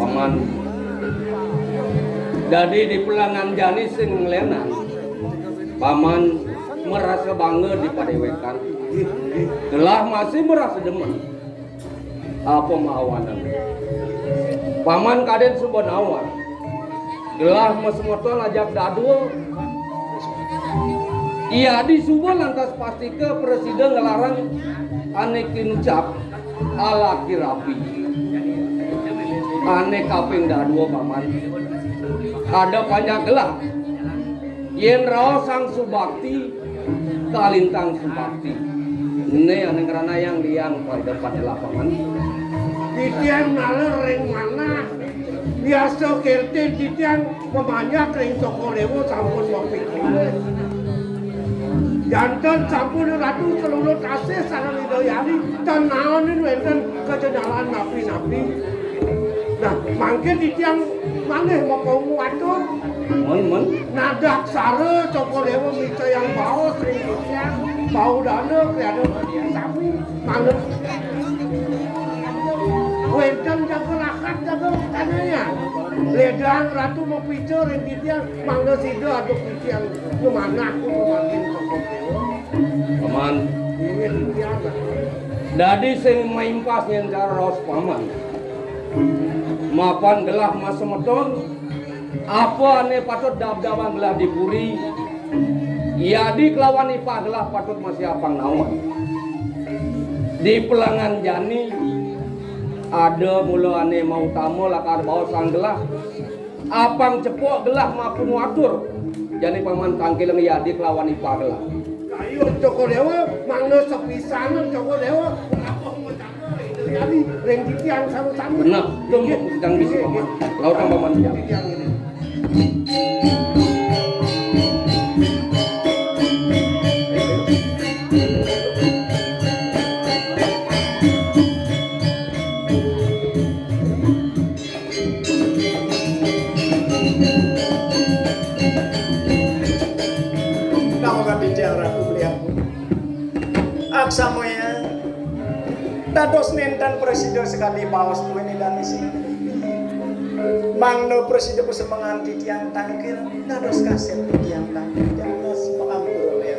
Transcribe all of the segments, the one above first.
Paman, jadi di pelangan jani sing ngelenan, paman merasa bangga di padewekan, telah masih merasa demen. Apa maawanan? Paman kaden subon awan, telah mesemoton ajak dadul. Iya di subon lantas pasti ke presiden ngelarang anekin cap alaki rapi. Ane kaping dadua paman. Ada banyak gelah. Yen rao sang subakti kalintang subakti. Ini ane karena yang liang pada pada lapangan. Titian nalar ring mana? Biasa kerte titian memanyak ring Sokolewo sampun mapikir. Jantan sampun ratu seluruh kasih sarang Widoyani dan naonin wenten kejenalan napi-napi. Nah, mangke titian maneh mau watur. Mon. Nadak sare Sokolewo mica yang bau sering titian bau dana kreado sapi maneh. Wenten jaga lakat jaga tanahnya. Ledang ratu mau picer yang titian mangga sida aduk titian kemana aku memakin Sokolewo. Paman, Ini titian. dadi sing maimpas yang cara raos paman. Mapan gelah mas semeton, apa ane patut dab-daban gelah dipuri. Iya di kelawan ipah gelah patut masih apang nawan. Di pelangan jani ada mula ane mau tamu lakar bawa sang gelah. Apang cepok gelah maupun watur. Jani paman tangkileng iya di kelawan ipah gelah. Ayo Sokolewo mangga sepisanan Sokolewo apa mau jaga Widoyani ring titian sama-sama. Benar, tunggu sedang bisi paman. Lautan paman siap. Titian ini. Aksamoya dados nentan presiden sekali bawas ini dan isi mangno presiden pesemangan titian tangkir dados kaset titian tangkir dados pengampur ya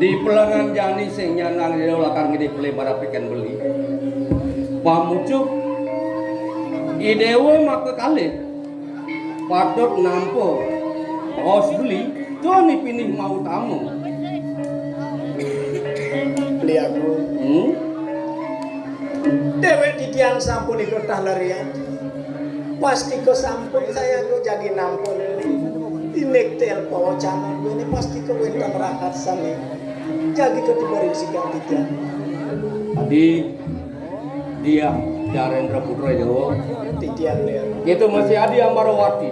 di pelangan jani sing nyanang di lakar ngide beli para piken beli pamucuk idewo maka kali patut nampo os beli joni pinih mau tamu beli aku dewek titian sampun ikut tahlarian pasti ke sampun saya ku jadi nampun inek tel pawacana ini pasti ke wentan rakat sami jadi ke tibaring sigang titian di dia Jarendra Putra Jawa titian dia itu masih Adi Amarawati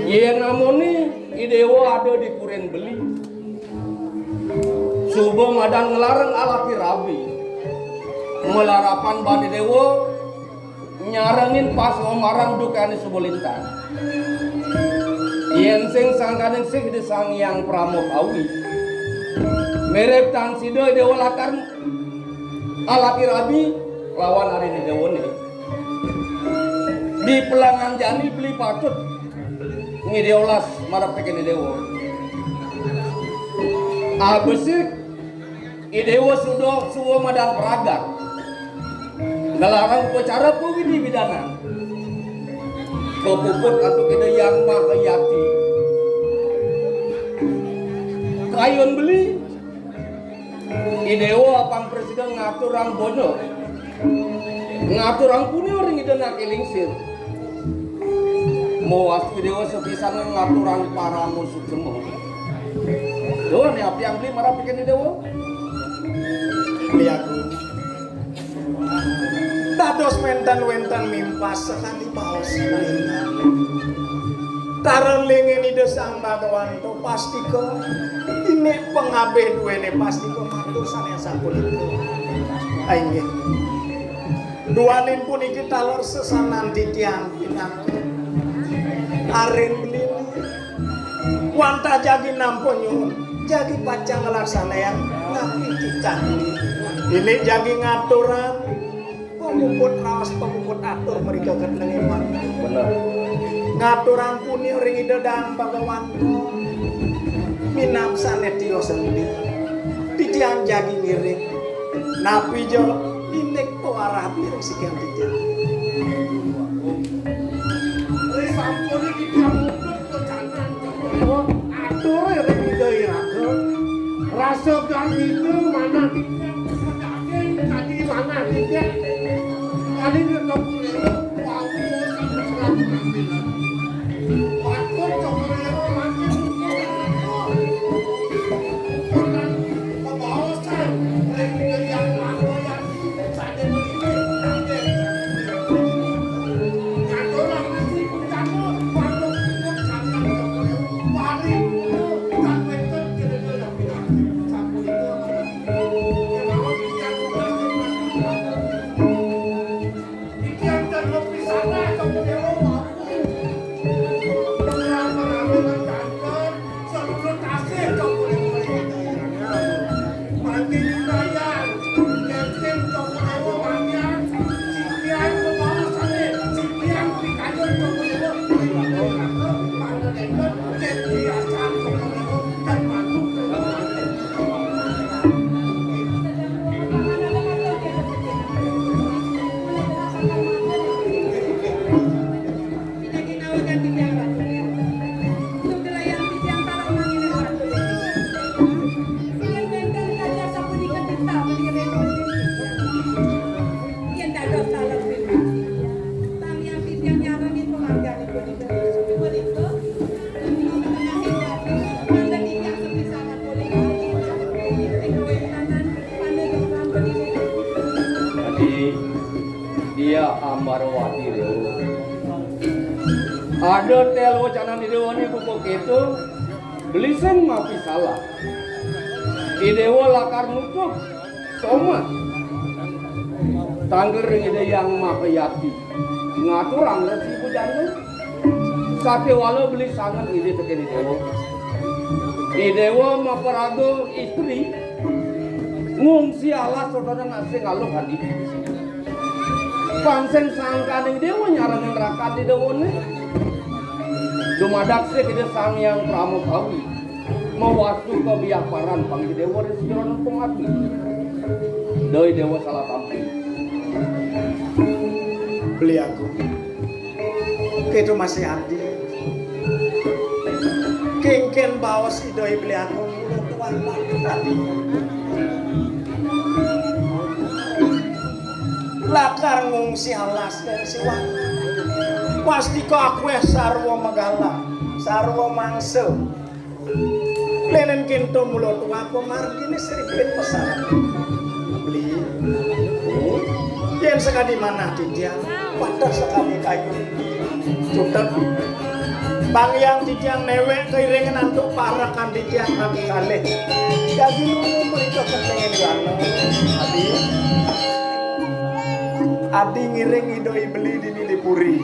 iya namoni idewa ada di Puren beli Subuh madang ngelarang alaki rabi melarapan bani dewa nyarangin pas omaran dukani subolintang yen sing sangkaning sing disang yang pramuk awi merek tan sido dewa lakar alaki rabi lawan hari di dewa nih di pelangan jani beli patut ngidiolas marap pekin dewa abesik idewa sudah suwa madang peragat ngelarang upacara pun di bidana kepuput atau ide yang mahayati kayun beli idewa apang presiden ngatur orang bono ngatur orang punya orang ide nak elingsir mau wastu idewa sepisan ngatur orang para musuh semua doa nih apa yang beli marah bikin idewa beli aku Dados wenten-wenten mimpas sekali paus tarelingin ide sang Bhagawanto pasti ko ini pengabeh duwene pasti ko matur sanes sapunika aingge duanin pun iki talor sesanan titiang pinangku aren beli wanta jagi nampun nyuwun jagi pacang ngelaksanean ngapi kita ini jagi ngaturan pemukut rawas pemukut atur mereka kenengin mana Bener. ngaturan puni ring ide dan Bhagawanto minam sanet tio sendiri titiang jagi ngiring napi jo indek to arah piring sikian titiang sampun iki diamukut kecanan atur ring ide iraga rasa kang itu mana daging tadi mana titik kali ketok wau sampai waktu coklat makin pembawasan ring ide yang lalu yang tadi begini ngaturan mesti kamu waktu ikut jangan coklat paling kan wenten kira-kira sampun itu mau yang ikan dan lebih sana coklat pengambilan kantor seluruh tasir coklat makin dayan kenting coklat wangian sikian pembawasannya sikian dikayun coklat pada dengar kebiasaan coklat dan masuk ke Jadi dia Ambarwati Dewa. Ada telo canan di Dewa ni pupuk itu belisan mapi salah. Di Dewa lakar nutup soma. Tangger ide yang mapayati. Ngatur anggar si bujana. Sate wala beli sangat ide teken di Dewa. Di Dewa maparago istri ngungsi alas saudara nasi ngaluk hadi panseng sangkaning dewa nyarangin neraka di dewa ni dumadak se kita sang yang pramukawi mewastu kebiaparan pang di dewa di sejalan pengabdi doi dewa salah tampil beli aku itu masih hati kengken bawas idoi beli aku tuan tadi lakar ngungsi alas dan siwak pasti ko aku sarwa magala sarwa mangse lenen kinto mulo tua ko margini seripin pesan beli yang sekali mana titiang pada sekali kayu cutek bang yang titiang newek keiringan untuk parakan titiang kaki kalih jadi lu mereka kepengen gana Adi ngiring idoi beli di Nilipuri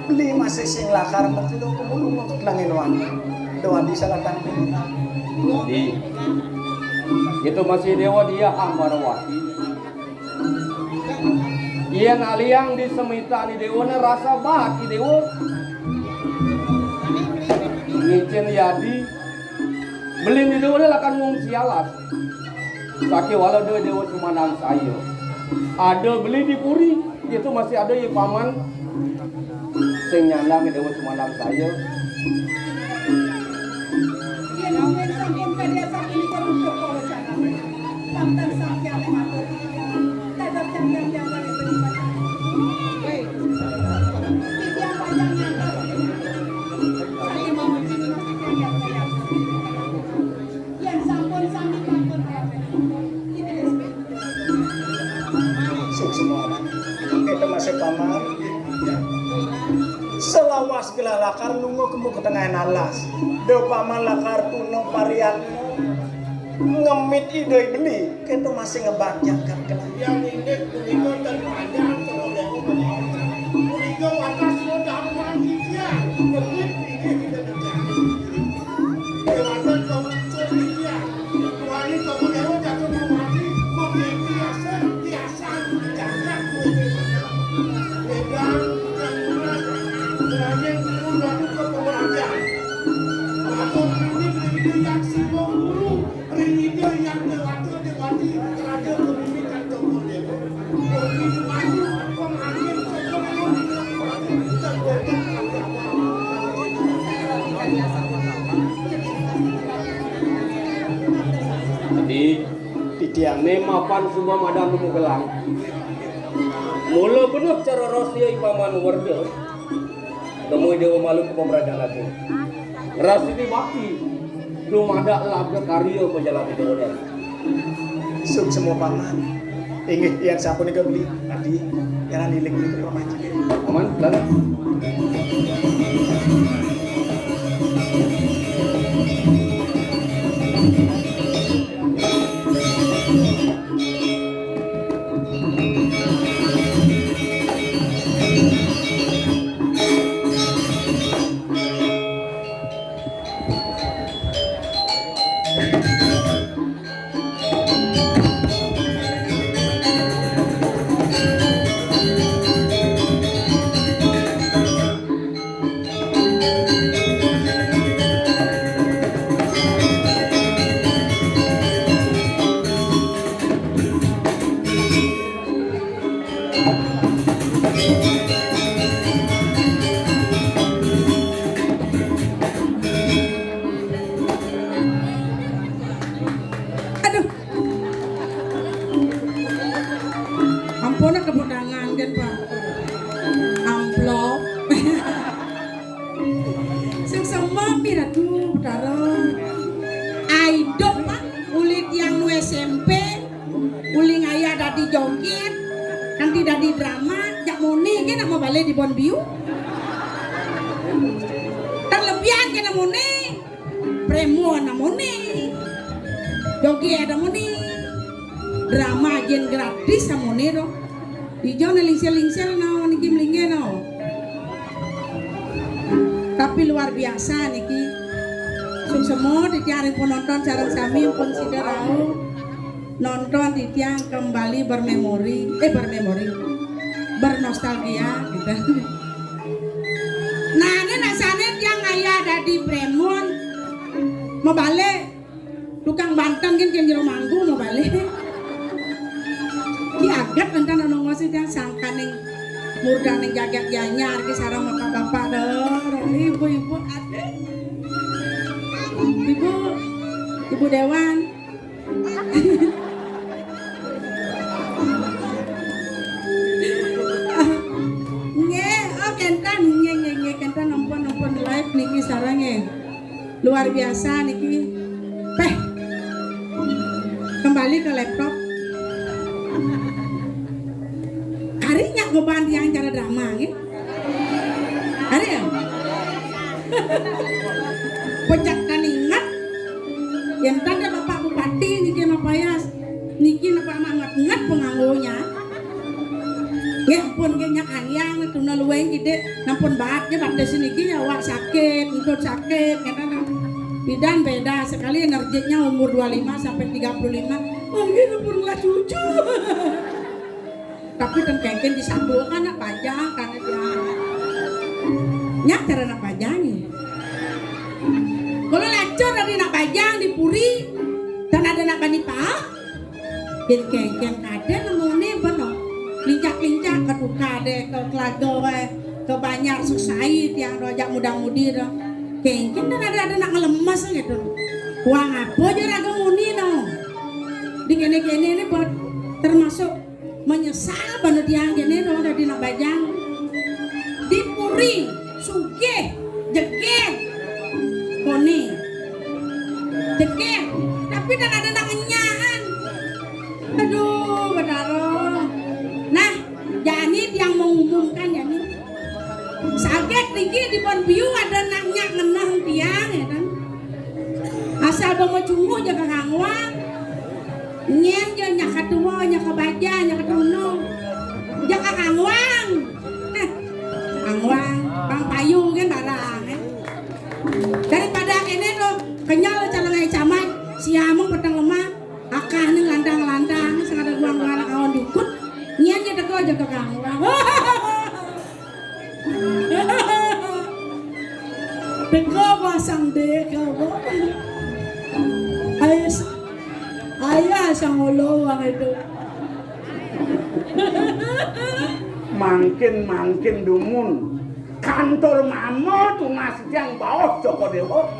beli masih sing lakar berarti lo kemulung untuk langin wan doa di salatan di itu masih dewa dia Ambarwati iya naliang di semita di dewa na rasa bahat di dewa ngicin yadi beli di dewa na lakan ngungsi alas sakit walau dewa sumanang sayo ada beli di Puri itu masih ada yang paman sing nyandang dewa sumanang sayo Suk semua itu masih paman selawas gila lakar lungo kemu ke tengah alas do paman lakar kuno parian ngemit idoi beli itu masih ngebacakan kelah yang ini kuligo dan panjang teroleh kuligo wakas lo dapat dia ngemit ini kita terjadi kewanan kau dia wali kau dewa jatuh mati memiliki biasa jangan medan dan berani udah ke pengajian atau ini yang sibuk dulu ini yang dewati terhadap pemilikan tokoh dewa ini maju pengajian di tiang mapan semua madam gelang mula benar cara rahasia ipaman warga temu dewa malu ke pemerajan lagi rahasia di bakti belum ada laga karya penjalan itu model Suk semua paman ingin yang sampun ika beli tadi yang nilik itu permainan aman lan ampun kebudangan kan Pak amplop sing semua miratu daro aidop Pak ulit yang nu SMP uling ayah dadi joget nanti dadi drama jak muni kan nama balik di Bonbiu terlebihan kan namune premo namune joget namune drama agen gratis namune dong hijau na lingsel-lingsel no niki mlingge no tapi luar biasa niki sung semua ditiaring penonton sareng sami pun siderau nonton ditiang kembali bermemori bernostalgia gitu nah ini nasane tiang ayah dadi Bremon mau balik tukang Banten kan jero manggung mau balik ki agat enten ana ngosi teh sangkaning murdaning jagat janyar ki sareng bapak-bapak dor ibu-ibu ade ibu Dewan kentan ampun live niki sareng luar biasa niki kembali ke laptop harinya ngeband yang cara drama gitu hari ya pecah kan ingat yang tanda bapak bupati niki napayas niki napa ngat penganggonya pun kayaknya ayang itu nalueng gede nampun bahatnya pada sini ki awak sakit untuk sakit karena bidan beda sekali energinya umur 25 sampai 35 mungkin umur nggak cucu tapi kan kengken disambulkan nak pajang karena dia nyak cara nak pajang nih kalau lacur dari nak pajang di Puri dan ada nak banipah jadi kengken ada namanya benar lincak-lincak ke Tukade, ke Klago, ke Banjar Susait yang rojak muda-mudi do. Kengken dan ada nak ngelemas gitu. Wang apa aja raga muni no. Di kene-kene ini buat termasuk menyesal banget yang kene do dari nak bajang. Di Puri, Sugih, Jegen, Koni, Jegen. Tapi dan ada nak ngenyahan. Aduh, bedaro. Niki di Bon Biu ada nanya ngenah tiang ya kan. Asal bawa cungu jaga kangwang. Nyen je nya kadua nya kabaja nya kaduno. Jaga kangwang. Kangwang, bang payu kan barang kan. Daripada kene lo kenyal calangai camat, siamung petang lemah, akah ning landang-landang sing ada guang-guang awan dikut. Nyen je teko jaga kangwang. Teko pasang deko. Ayah sang ulowang itu. Mangkin dumun kantor mamo tunas yang bawah Joko Dewo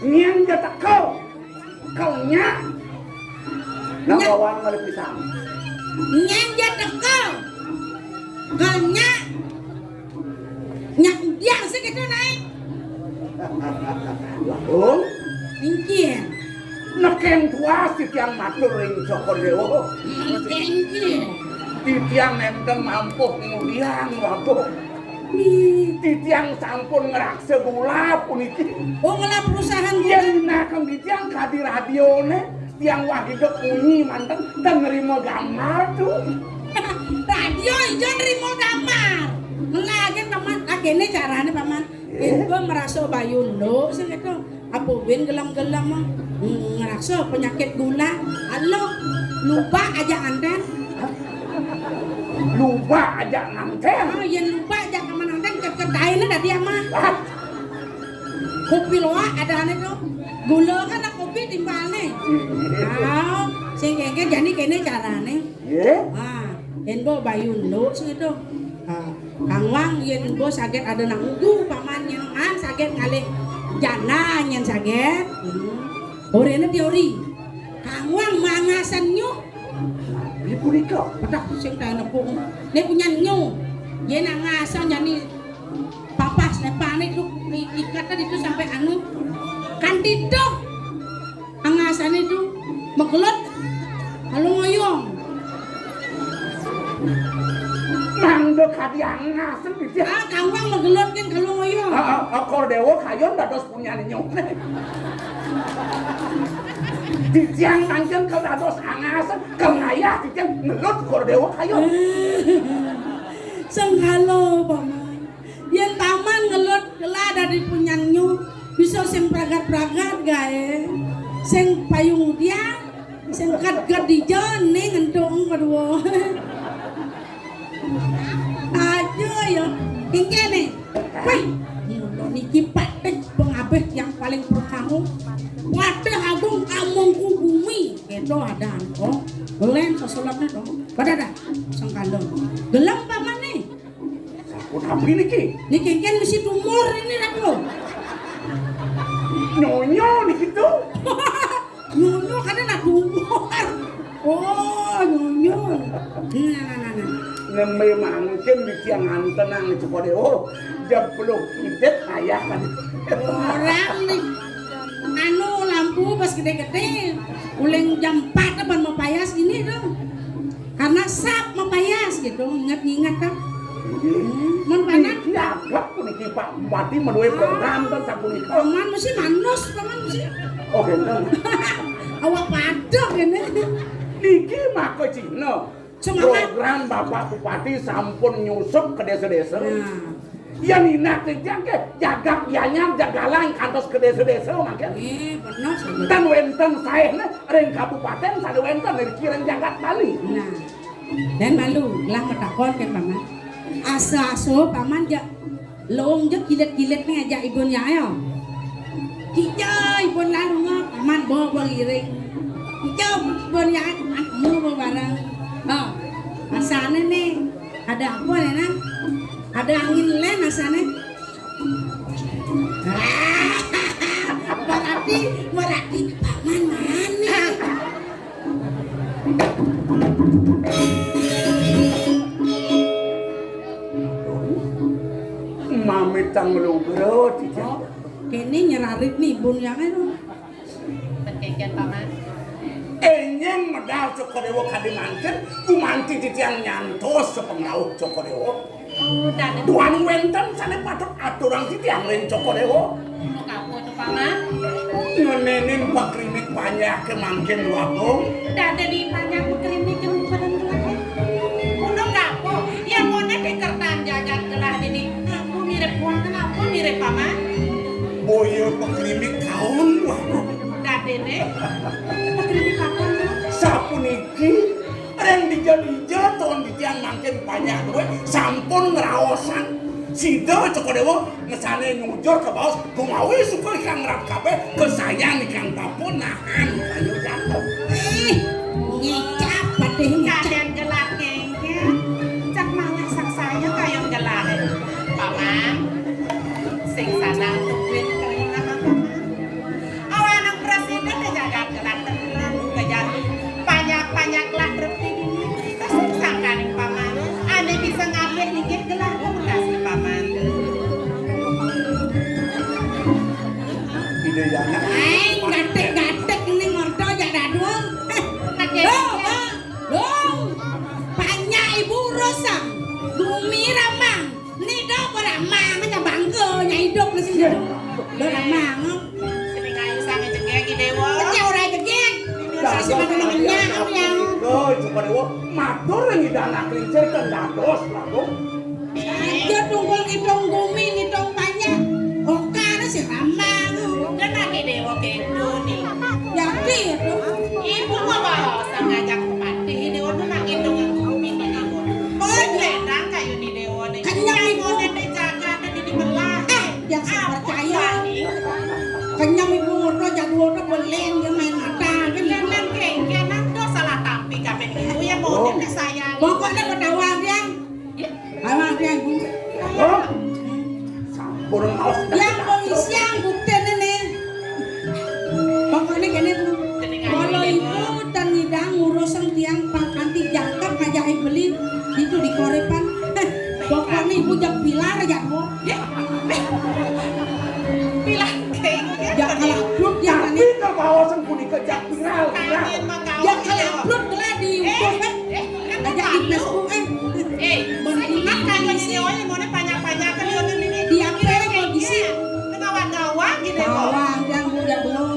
nyen je teko kaunya nawawan mari pisang Nyen je teko kaunya nyak dia segitu naik lalu ingkir neken tua si tiang matur ring Joko Dewo ingkir titiang nenten mampu kemudian waduh titiang sampun ngerakse gula puniki oh ngelap perusahaan gue yang nakang titiang kadi radione tiang wahidok bunyi mantan dan nerima gambar tuh radio ijo nerima gambar ngelagen paman agene carane paman itu merasa bayundo sing itu apa ben gelam-gelam mah ngeraksa penyakit gula alo lupa aja anten lupa aja nganten oh yang lupa aja kemana anten ke kedai dah dia mah kopi loa ada ane tuh gula kan ada kopi timbalnya oh sing kengke jadi kene carane endo bayundo sing itu kangwang yen bo saget ada nang udu paman nyenengan saget ngalih jana nyen saget orene teori kangwang mangasan nyu di punika padak sing ta nepung ne punya nyu yen ngasan jani papas ne pane itu ikatnya itu sampai anu kan itu angasan itu megelot lalu ngoyong nang dek hadi angasan bisa kangwang megelot kan kalau ngoyong Kordewo kayon dados punya nyone titiang nangken kalau dados angasan kengayah titiang ngelut Kordewo kayon senghalo paman yen taman ngelut kelah dari punyangnya bisa sing pragat-pragat gae sing payung dia sing kat-kat di jone ngentung kedua aja ya ingkene wih niki patek pengabeh yang paling perkamu wadah agung amongku bumi itu ada kok belen sesulapnya dong pada sengkalo gelap paman nih sakut api niki kan mesti tumor ini rado nyonyo gitu nyonyo karena nak tumor oh nyonyo nah nembe mangken di tiang antenang Joko Dewo jeblok idet ayah kan orang nih anu lampu pas gede-gede uling jam 4 depan mau payas ini dong karena sap mau payas gitu ingat-ingat kan mun panas diagak puniki Pak Bupati menuwe program kan sapunika paman mesti manus paman mesti oh genteng awak padok ini niki mah Cina semangat program Bapak Bupati sampun nyusup ke desa-desa yang inak tijang ke jaga pianyang jagalang kantos ke desa-desa makin benar dan wenten saehna ring kabupaten sadu wenten dari kirang jagat Bali nah dan malu lah metakon kan paman asa-aso paman ja long je kilet-kilet nih aja ibunya ayo kijai ibun lalu ngap paman bawa iring kijau ibun ya mu barang oh asane nih ada apa nih nang ada angin len asane berarti paman mana mami tang lugro tijang kene nyerarit nih bun yang itu Perkeken paman. enyeng medal Joko Dewo kadimanten kumanti titiang nyantos sepengau Joko Dewo Dan itu Tuan wenten sana patut aturang titiang lain Joko Dewo. mau kamu tuh paman. Ngenenin pakrimik banyak kemangkin wakong. Dada di banyak berkerimikan badan gelah. Udah kamu, yang mau nanti kertaan jagat gelah jadi. Aku mirip uang kenapa mirip paman? Boyo pakrimik kaun wakong. Dada deh, berkerimik kapan tuh? Sapuniki reng dija-dija ton ditiang mangkin banyak gue sampun ngeraosan Sida Joko Dewo ngesane nyujur ke bawah kumawi suka ikan ngerap kabeh kesayang ikan papunahan kayu jatuh. Ngecap padeh ngecap. Kalian gelah kengnya. Cak malah sak saya kayak gelah. Paman, sing sana tungguin kalian apa paman? Anak presiden deh jaga gelah tenang kejatuh. Banyak lah berarti ini. Kasih sangkaning paman. Ane bisa ngambil dikit gelah kasih paman. Ide yana. Gatek-gatek ini ngorto ya daduang. Banyak ibu rosa. Bumi ramang. Ini do beramang nya bangga nya hidup di sini. Do ramang. Sering ayu sama jengek dewa. Nya ora jegek. Sasi menengnya yang Joko Dewo matur yang idana klincir kan dados lagung. aja tunggul ngitong bumi ngitong banyak. Oka na si ramang. Kan lagi dewa kendo nih. Jadi itu Ibu mau bawa ngajak pati dewa tuh nak itu ngumi nih dewa. Sedang kayu di dewa nih. Kenyang ibu. Nanti jaga nanti dibelah. yang saya percaya. Kenyang ibu ngorto jadwalnya beleng dia main mata kan. Kan kengkenan tuh salah tapi kapan ibu ya mau nanti sayang. Pokoknya berdawang dia. Awang dia ibu. Oh, sampun mau Yang polisi yang bukti ini. Pokoknya gini bu. Kalau ibu dan ngidang ngurusan tiang pangkanti jangkap ngajak beli itu di korepan. Pokoknya ibu jak pilar aja bu. Pilah kengkenan. Jak kalah blud yang tapi ini. ke bawah sempuni kejak viral. Kalian mengawal. Jak kalah blud telah di kan. Ajak di Facebook Kan kayu di dewa yang mau banyak-banyak kan ini. Dia pengen di sini. Ngawang-ngawang gitu. Awang yang udah belum.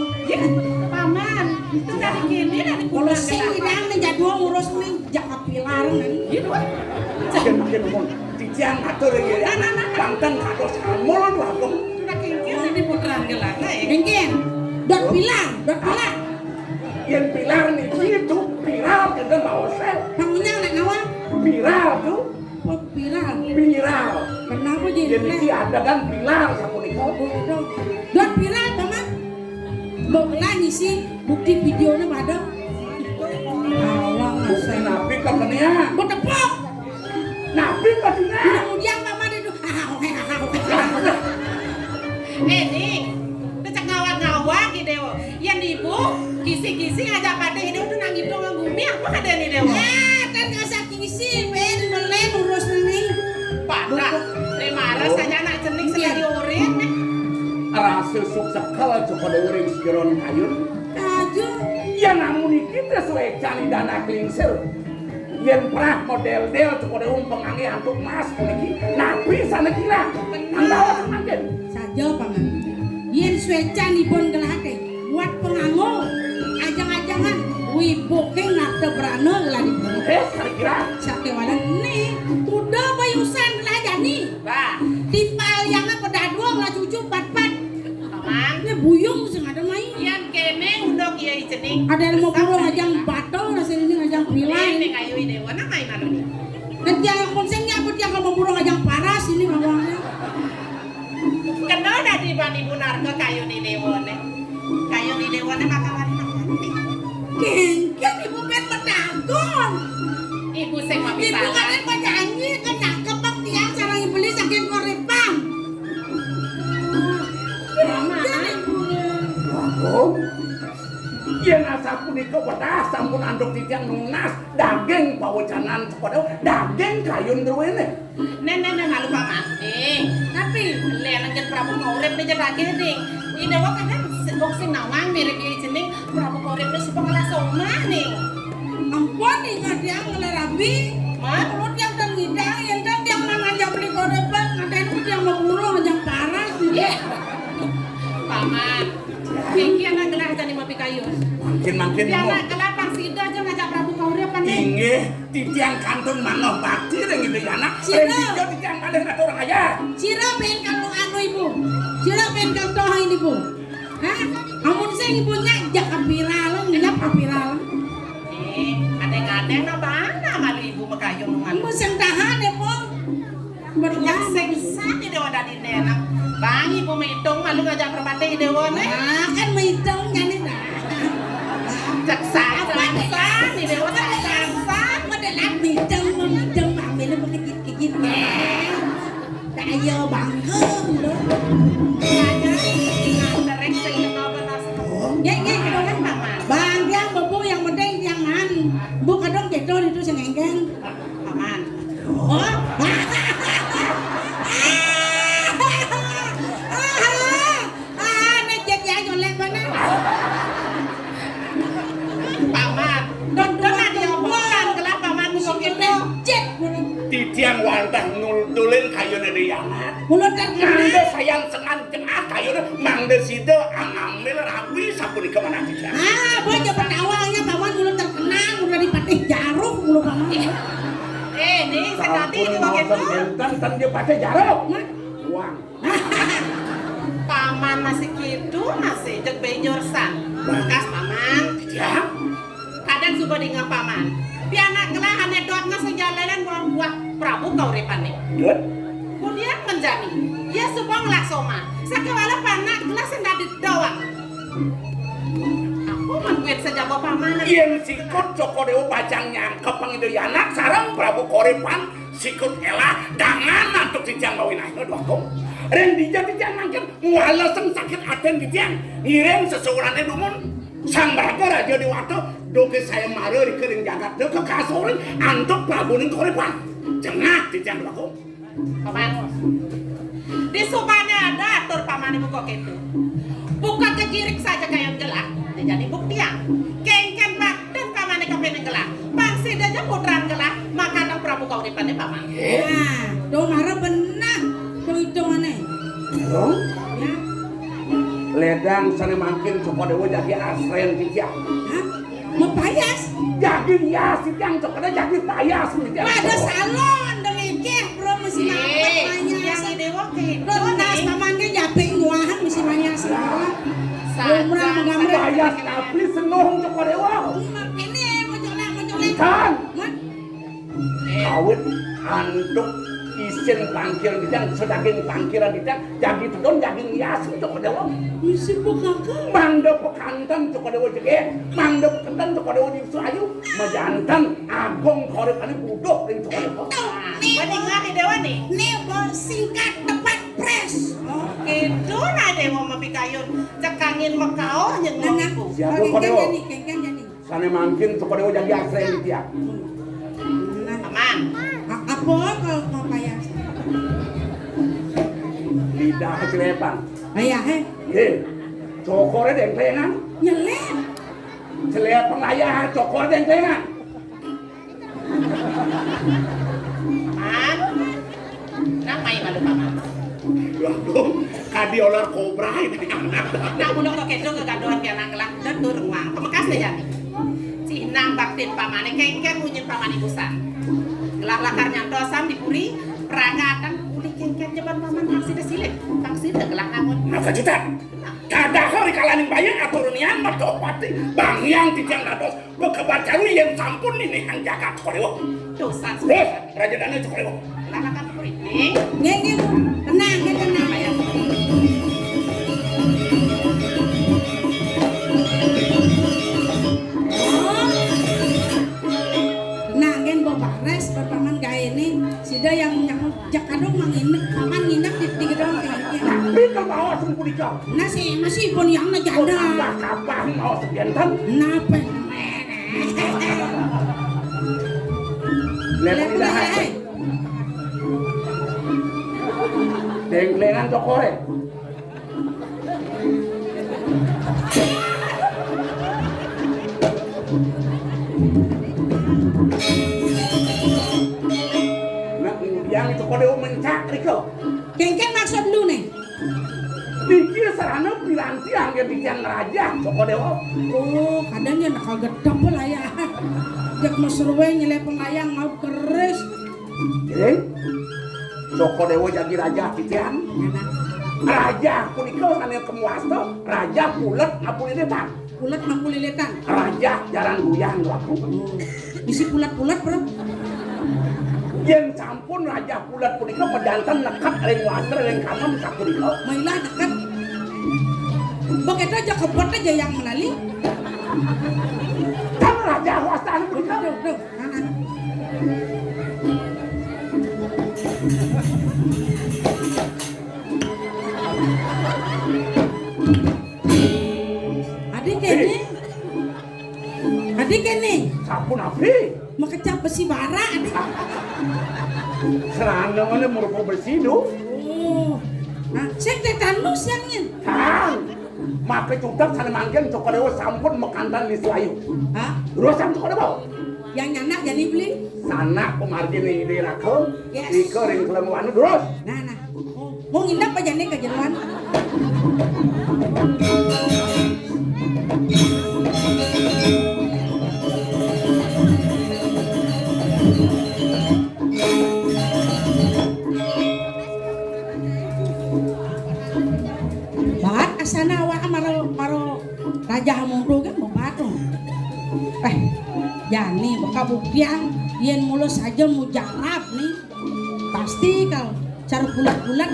Paman, itu dari gini dari Kalau sing ngidang nih jadwal ngurus nih jak pilar nih. Makin ngomong titiang atur ya. Banten kados amul lagung. Ini putraan gelana ya. Mungkin dot pilar. Yang pilar nih itu viral kita bawa sel. Bangunnya anak ngawang. Viral tuh, Oh pilar. viral. Kenapa jadi Jadi ada kan pilar sapunika. dot pilar teman. Bawa ngisi bukti videonya pada. Awang Bukti nabi kakenya. Gue tepuk. Nabi kakenya. Kemudian mama itu Nih, becak ngawang-ngawang gitu dewa. Yang ibu kisi-kisi ngajak pada ini udah nangis dong bumi apa ada nih dewa? kan ngasah kisi ben melen urus nih. Pada, terima rasanya anak cening sekali urin. Rasa sekal Joko Dewo ring siron kayun. Aja. Ya namun kita sesuai cari dana klingsir. Yang pernah model-del Joko Dewo pengangi antuk mas puniki. Nabi sana kira. Andawa semakin. Saja paman. Yen suecan ibon gelate buat penganggo ajang-ajangan wiboke ngarte berana lah di Sana kira. sate wadan nih udah bayusan belajar nih Bah, tipal yang apa dadua lah cucu pat-pat paman. ini buyung sing ada main Yang kene udah kia cening. ada yang mau pulang ajang batal nasi ini ajang pilai Ini kayu dewa na main anu nih. dan tiang konsengnya apa tiang kalau mau pulang ajang paras ini ngawangnya Kenal dari bani bunar ke kayu di dewa nih. Kayu di dewa nih makanan kengkeng ibu pengen berdagon Ibu sing mau ibu bisa. kan penyanyi kan cakep bang tiang sarang beli saking korepang kengkeng ibu Lagung. Yang asa punika wedah sampun anduk titiang nunas daging pawecanan Joko Dewo daging kayun druwene. Nenek malu paman. Tapi lengan Prabu Kaurip nih jadi ding. Ini dewa kan bok sing nawang mirip ini cening Prabu Kaurip nih supaya ngalah somah nih. ampun ingat yang ngelerabi Mat, mulut yang dan ngidang yang dan yang nangajab pantun manoh bakti dengan itu anak. Sira. Rendijo dijang pada kata orang aja. Sira pengen kamu anu ibu. Sira pengen kamu toh ini bu. Hah? Amun sing ibunya jak kapiralang, nyap kapiralang. Kadang-kadang mana malu ibu makayong malu. Ibu sing tahan ya pong. Yang sengsan di dewa dari nenak. Bang ibu meitung malu ngajak perpati di dewa nih. Ah kan meitung jadi dah. Caksan di dewa caksan. Madalat meitung pamela makikit-kikit. Tayo bangkeng loh. Sering sing nobelas. Geng Bang yang bobo yang penting jangan. Bu kadang gedon itu sing engkeng. Paman. Oh. Nek jet ya nyolek mana? Paman. Don dia bukan kelapa paman kok gitu. Jet. Titiang wantah nultulin kayone riyangan. Mulut terkenal. Mangde sayang sengan cengah kayone mangde sida angamil rapi sapunika mana titiang. Ah, boy coba tawangnya paman mulut terkenal udah dipatih jarum mulut paman. Nih sedati di bagian itu. Kan dia pakai jarum. Uang. Paman masih gitu masih cek bejorsan. Bekas paman. Ya. Kadang suka dengan paman. Pianak kelah anekdotnya sejalanan buat Prabu kauripan nih. Dut. Kemudian menjani. Ya supaya ngelaksoma. Sakewala panak gelas hendak didawang. Aku menguit saja bawa paman. Yen sikut Joko Dewa pajang nyangkep pangidu anak sarang Prabu Koripan sikut elah dangan nantuk dijang bawinahnya dua kong. Rendija dijang mangkir mualaseng sakit aten dijang. Ngirim seseorangnya dumun. Sang Braga Raja Dewata doke saya marah di kering jagat ke kasurin antuk Prabu Koripan. Jengah dijang dua kong. Paman. Di supane ada atur paman ibu kok itu. Bukan kekirik saja kayak gelak. Jadi buktian. Kengken bak dan paman kepengen gelak. Pangsi aja putran gelak. Maka ada Prabu kauripan paman. Nah, do marah benar. Do itu mana? Dong. Ya. Ledang sana makin Joko Dewa jadi asren dijang. Hah? Mau payas? Jadi ya dijang Joko Dewa jadi payas dijang. Ada salon dengan keh bro mesti mampet payas. Yang dewa kehidupan. Ronas pamannya japing nguahan mesti payas semua. Lumrah mengambil. Payas tapi senong Joko Dewa. Ini mencolek. Kan Mat. kawin antuk isin pangkil dijang sedaging pangkilan dijang jadi tudon daging hias Joko Dewa. Mesti bukan. Mangda pekantan Joko Dewa jege, mangda pekantan Joko Dewa di Suayu, majantan Agong Koripani buduh ring Joko Dewa. Meninggal di dewa nih. Nih singkat tepat pres. Gitu nah dewa mapikayun. Cekangin makau nyengung ibu. Siapa Joko Dewa? Kengken jadi. Sana makin Joko Dewa jadi asren di tiap. Paman. Apa kalau mau payas? Lidah kecelepan. Ayah Ye, Jokore dengklengan, nyelip. celepang ayah Jokore dengklengan. Paman. Namai malu paman. Waduh, kadi olar kobra ini anak. Nak budak kok kedo kegaduhan pianak kelak dan turun uang. Pemekas deh jadi. Cina baktin paman kengken munyin paman ibusan. Gelah lakar nyantosam dipuri perangatan uli kengken jeban paman maksi desilit. Maksi gelah kamun. Masa juta? Kada hari kalaning bayang aturunian mertopati. Bang yang tijang dados bekebat calu yang sampun ini yang jaga Joko Dewa. Dosa. Terus, Raja Dana Joko Dewa. Gelah lakar dipuri. Nih. Nggih, tenang, tenang. Tenang, gen bapak res perpaman gaya ini sida yang jakadong manginep paman nginep di gedong kayaknya. Tapi kalau bawa sempurika. Masih pun yang na janda. Tambah kapang mau sepiantan. Napa? Lepon dah. Dengklengan Jokore. Nak yang Joko Dewa mencak riko. Kengken maksud lu nih? Dikir sarana piranti angge dijang raja Joko Dewa. Oh, kadang dia nakal gedap lah ya. Jak mesruwe nyele pengayang mau keris. Joko Dewa jadi raja titian. Raja punika ane kemuasta, raja pulet ngapulilitan. Pulet ngapulilitan. Raja jaran guyan laku. Isi pulat-pulat, Bro. Yen sampun raja pulet punika pedanten nekat ring waster ring kaman sapunika. Mailah dekat. Begitu aja kebot aja yang menali. Kan raja waster punika. Duh, anak. Adik ini Sampun api. makecap besi bara adik. Serana mana merupakan besi do. Oh, nah, saya tetanus yangnya. Kang, maka cutak sana manggen Joko Dewa sampun mekantan di Selayu. Hah? Urusan Joko Dewa. Yang nyanak jadi beli? Sana pemargin ini di Rakem, Yes. di kering kelemuan terus. Nah, oh, mau nginap aja nih ke jalan. Bahat asana awak maro raja mungru kan bahat. Jani bekabuktian yen mulus saja mujarab nih. Pasti kalau cara bulat-bulat.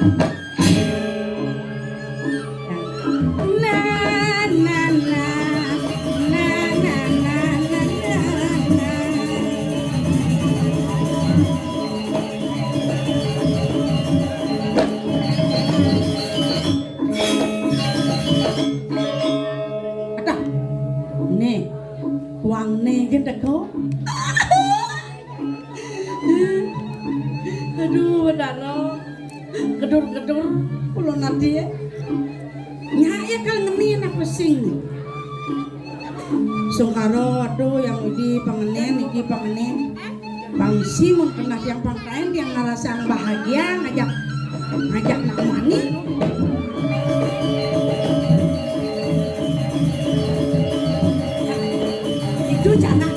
Kita kau, aduh, benar kedur, pulau nanti ya, nyaya kan ngemin apa sing, sungkaro, aduh, yang iki panganen, bangsi mun kena yang pangkain yang ngerasain bahagia ngajak nak mani. Itu jangan